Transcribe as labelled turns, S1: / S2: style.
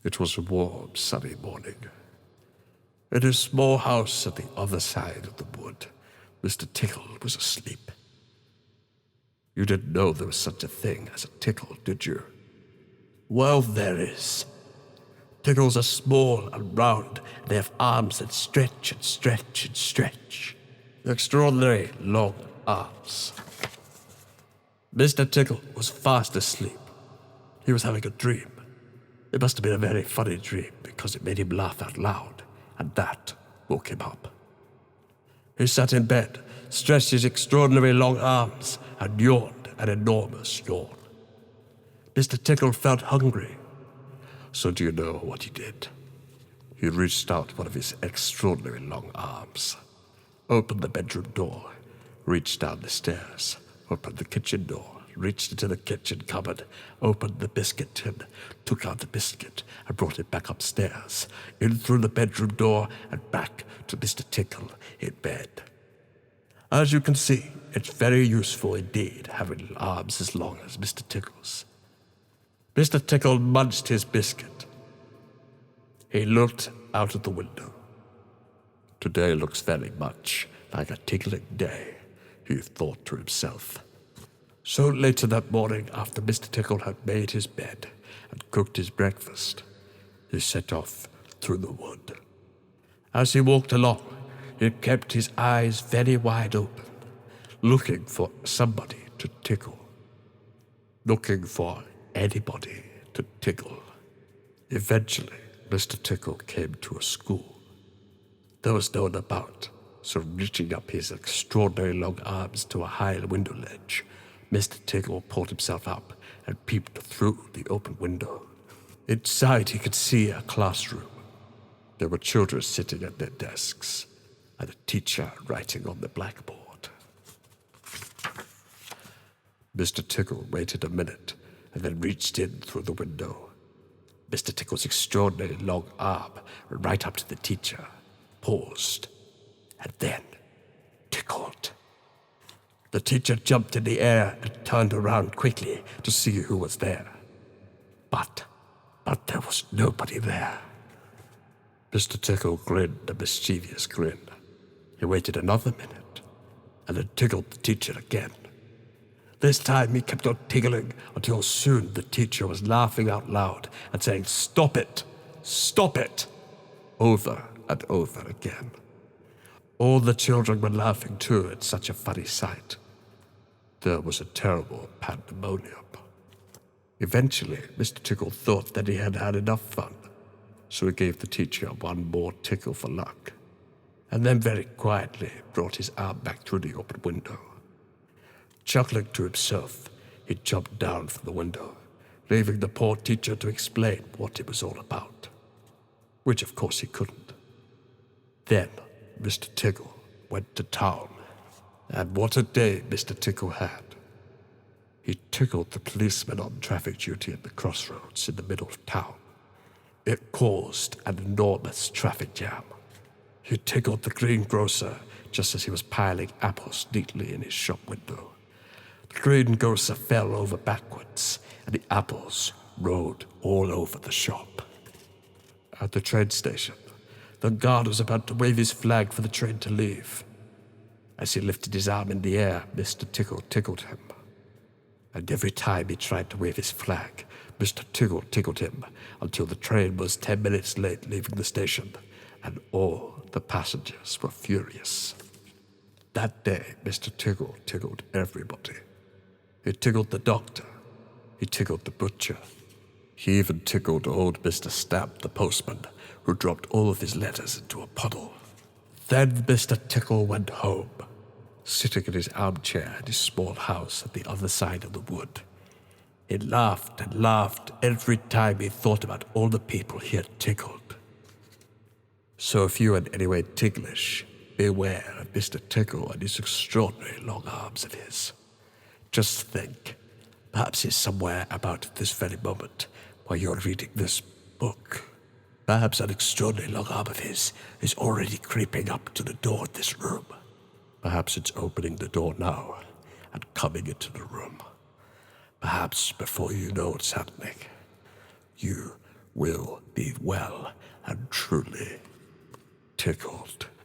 S1: It was a warm, sunny morning. In his small house at the other side of the wood, Mr. Tickle was asleep. You didn't know there was such a thing as a tickle, did you? Well, there is. Tickles are small and round, and they have arms that stretch and stretch and stretch. Extraordinary long arms. Mr. Tickle was fast asleep. He was having a dream. It must have been a very funny dream because it made him laugh out loud, and that woke him up. He sat in bed, stretched his extraordinary long arms, and yawned an enormous yawn. Mr. Tickle felt hungry. So do you know what he did? He reached out one of his extraordinary long arms, opened the bedroom door, reached down the stairs, opened the kitchen door, reached into the kitchen cupboard, opened the biscuit tin, took out the biscuit, and brought it back upstairs, in through the bedroom door, and back to Mr. Tickle in bed. As you can see, it's very useful indeed, having arms as long as Mr. Tickle's. Mr. Tickle munched his biscuit. He looked out of the window. Today looks very much like a tickling day, he thought to himself. So later that morning, after Mr. Tickle had made his bed and cooked his breakfast, he set off through the wood. As he walked along, he kept his eyes very wide open, looking for somebody to tickle, looking for anybody to tickle. Eventually, Mr. Tickle came to a school. There was no one about, so reaching up his extraordinary long arms to a high window ledge, Mr. Tickle pulled himself up and peeped through the open window. Inside, he could see a classroom. There were children sitting at their desks, and a teacher writing on the blackboard. Mr. Tickle waited a minute and then reached in through the window. Mr. Tickle's extraordinary long arm went right up to the teacher, paused, and then tickled. The teacher jumped in the air and turned around quickly to see who was there. But there was nobody there. Mr. Tickle grinned a mischievous grin. He waited another minute and then tickled the teacher again. This time he kept on tickling until soon the teacher was laughing out loud and saying, "Stop it! Stop it!" over and over again. All the children were laughing too at such a funny sight. There was a terrible pandemonium. Eventually, Mr. Tickle thought that he had had enough fun, so he gave the teacher one more tickle for luck, and then very quietly brought his arm back through the open window. Chuckling to himself, he jumped down from the window, leaving the poor teacher to explain what it was all about, which of course he couldn't. Then Mr. Tickle went to town, and what a day Mr. Tickle had. He tickled the policeman on traffic duty at the crossroads in the middle of town. It caused an enormous traffic jam. He tickled the greengrocer just as he was piling apples neatly in his shop window. The greengrocer fell over backwards, and the apples rolled all over the shop. At the train station, the guard was about to wave his flag for the train to leave. As he lifted his arm in the air, Mr. Tickle tickled him. And every time he tried to wave his flag, Mr. Tickle tickled him until the train was 10 minutes late leaving the station, and all the passengers were furious. That day, Mr. Tickle tickled everybody. He tickled the doctor. He tickled the butcher. He even tickled old Mr. Stamp, the postman, who dropped all of his letters into a puddle. Then Mr. Tickle went home, sitting in his armchair in his small house at the other side of the wood. He laughed and laughed every time he thought about all the people he had tickled. So if you are in any way ticklish, beware of Mr. Tickle and his extraordinary long arms of his. Just think, perhaps he's somewhere about at this very moment while you're reading this book. Perhaps an extraordinary long arm of his is already creeping up to the door of this room. Perhaps it's opening the door now and coming into the room. Perhaps before you know what's happening, you will be well and truly tickled.